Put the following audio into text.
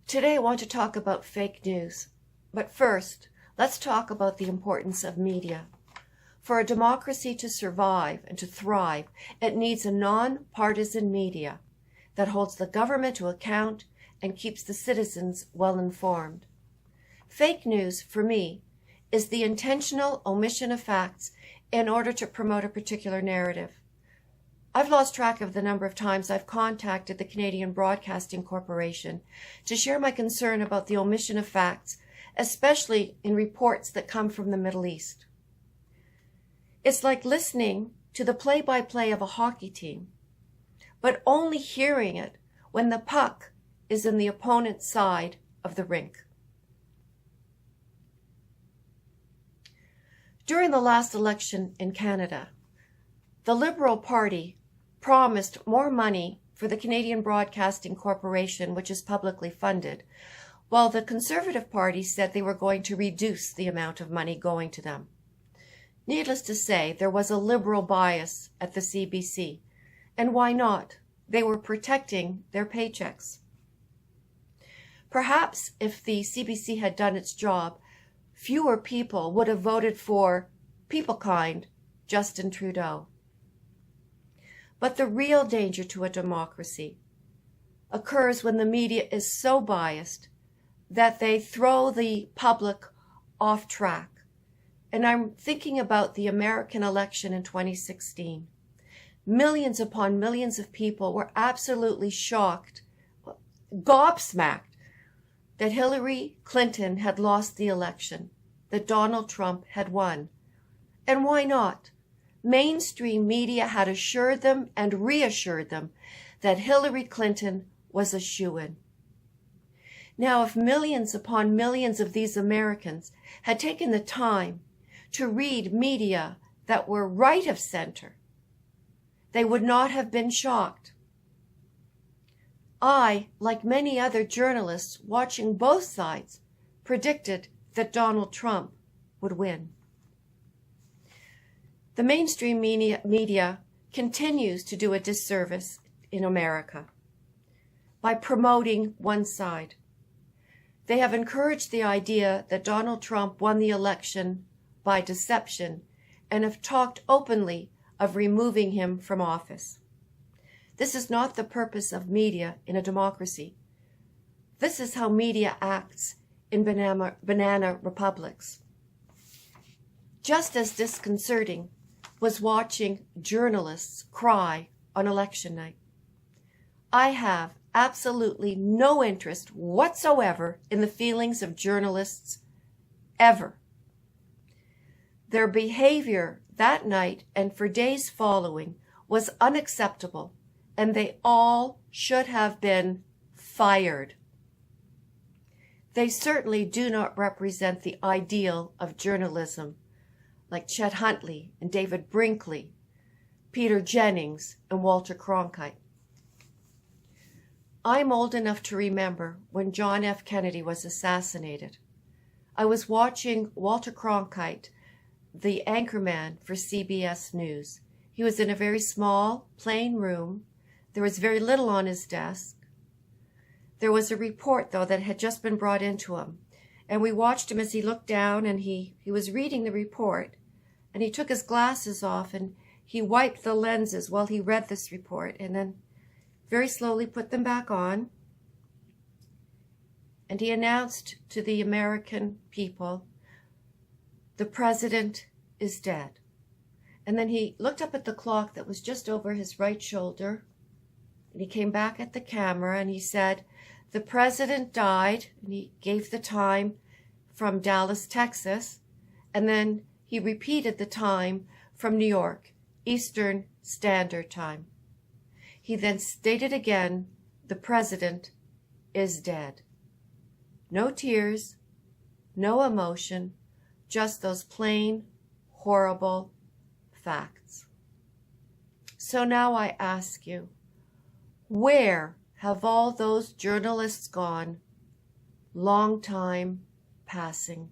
Today I want to talk about fake news. But first, let's talk about the importance of media. For a democracy to survive and to thrive, it needs a non-partisan media that holds the government to account and keeps the citizens well informed. Fake news, for me, is the intentional omission of facts in order to promote a particular narrative. I've lost track of the number of times I've contacted the Canadian Broadcasting Corporation to share my concern about the omission of facts, especially in reports that come from the Middle East. It's like listening to the play-by-play of a hockey team, but only hearing it when the puck is in the opponent's side of the rink. During the last election in Canada, the Liberal Party promised more money for the Canadian Broadcasting Corporation, which is publicly funded, while the Conservative Party said they were going to reduce the amount of money going to them. Needless to say, there was a liberal bias at the CBC. And why not? They were protecting their paychecks. Perhaps if the CBC had done its job, fewer people would have voted for people kind Justin Trudeau. But the real danger to a democracy occurs when the media is so biased that they throw the public off track. And I'm thinking about the American election in 2016. Millions upon millions of people were absolutely shocked, gobsmacked, that Hillary Clinton had lost the election, that Donald Trump had won. And why not? Mainstream media had assured them and reassured them that Hillary Clinton was a shoo-in. Now, if millions upon millions of these Americans had taken the time to read media that were right of center, they would not have been shocked. I, like many other journalists watching both sides, predicted that Donald Trump would win. The mainstream media continues to do a disservice in America by promoting one side. They have encouraged the idea that Donald Trump won the election by deception and have talked openly of removing him from office. This is not the purpose of media in a democracy. This is how media acts in banana republics. Just as disconcerting was watching journalists cry on election night. I have absolutely no interest whatsoever in the feelings of journalists ever. Their behavior that night and for days following was unacceptable, and they all should have been fired. They certainly do not represent the ideal of journalism, like Chet Huntley and David Brinkley, Peter Jennings and Walter Cronkite. I'm old enough to remember when John F. Kennedy was assassinated. I was watching Walter Cronkite, the anchorman for CBS News. He was in a very small, plain room. There was very little on his desk. There was a report, though, that had just been brought into him. And we watched him as he looked down, and he was reading the report. And he took his glasses off, and he wiped the lenses while he read this report, and then very slowly put them back on. And he announced to the American people, "The president is dead." And then he looked up at the clock that was just over his right shoulder, and he came back at the camera and he said, "The president died," and he gave the time from Dallas, Texas, and then he repeated the time from New York, Eastern Standard Time. He then stated again, "The president is dead." No tears, no emotion, just those plain, horrible facts. So now I ask you, where have all those journalists gone? Long time passing.